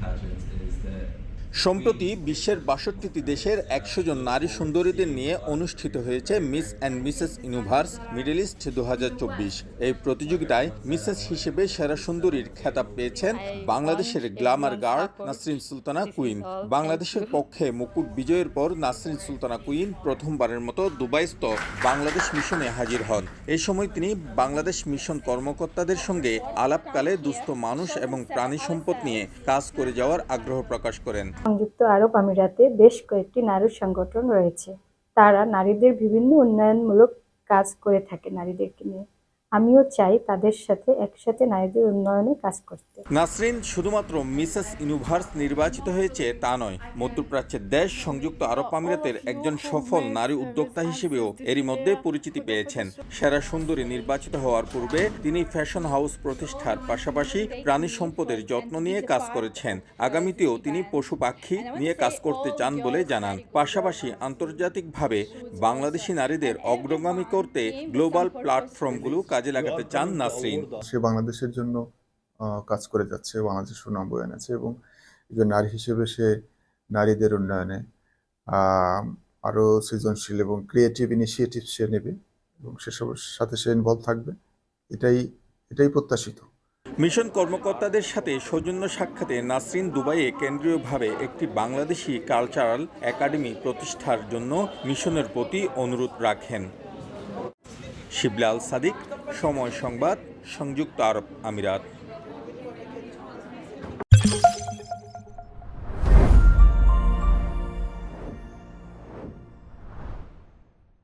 pageants is that সম্প্রতি বিশ্বের ৬২টি দেশের ১০০ জন নারী সুন্দরীদের নিয়ে অনুষ্ঠিত হয়েছে miss and Mrs universe middle east ২০২৪। এই প্রতিযোগিতায় মিসেস হিসেবে সেরা সুন্দরীর খেতাব পেয়েছেন বাংলাদেশের Glamour girl Nasrin Sultana queen. বাংলাদেশের পক্ষে মুকুট বিজয়ের পর নাসরিন সুলতানা কুইন প্রথমবারের মতো দুবাইস্থ বাংলাদেশ মিশনে হাজির হন। এই সময় তিনি বাংলাদেশ মিশন কর্মকর্তাদের সঙ্গে আলাপকালে দুস্থ মানুষ এবং প্রাণী সম্পদ নিয়ে কাজ করে যাওয়ার আগ্রহ প্রকাশ করেন। সংযুক্ত আরব আমিরাতে বেশ কয়েকটি নারী সংগঠন রয়েছে। তারা নারীদের বিভিন্ন উন্নয়নমূলক কাজ করে থাকে নারীদেরকে নিয়ে। আমিও চাই তাদের সাথে একসাথে নারীদের উন্নয়নে কাজ করতে। নাসরিন শুধুমাত্র মিসেস ইউনিভার্স নির্বাচিত হয়েছে তা নয়, মধ্যপ্রাচ্যের দেশ সংযুক্ত আরব আমিরাতের একজন সফল নারী উদ্যোক্তা হিসেবেও এরই মধ্যে পরিচিতি পেয়েছেন। সেরা সুন্দরী নির্বাচিত হওয়ার পূর্বে তিনি ফ্যাশন হাউস প্রতিষ্ঠার পাশাপাশি প্রাণী সম্পদের যত্ন নিয়ে কাজ করেছেন। আগামীতেও তিনি পশু পাখি নিয়ে কাজ করতে চান বলে জানান। পাশাপাশি আন্তর্জাতিকভাবে বাংলাদেশি নারীদের অগ্রগামী করতে গ্লোবাল প্ল্যাটফর্মগুলো কাজে লাগাতে চান নাসরিন। সে বাংলাদেশের জন্য কাজ করে যাচ্ছে, বাংলাদেশের সুনাম বয়ে এনেছে এবং একজন নারী হিসেবে সে নারীদের উন্নয়নে আরও সৃজনশীল এবং ক্রিয়েটিভ ইনিশিয়েটিভ সে নেবে এবং সেসবের সাথে সে ইনভলভ থাকবে, এটাই প্রত্যাশিত। মিশন কর্মকর্তাদের সাথে সৌজন্য সাক্ষাতে নাসরিন দুবাইয়ে কেন্দ্রীয়ভাবে একটি বাংলাদেশি কালচারাল একাডেমি প্রতিষ্ঠার জন্য মিশনের প্রতি অনুরোধ রাখেন। শিবলাল সাদিক, সময় সংবাদ, সংযুক্ত আরব আমিরাত।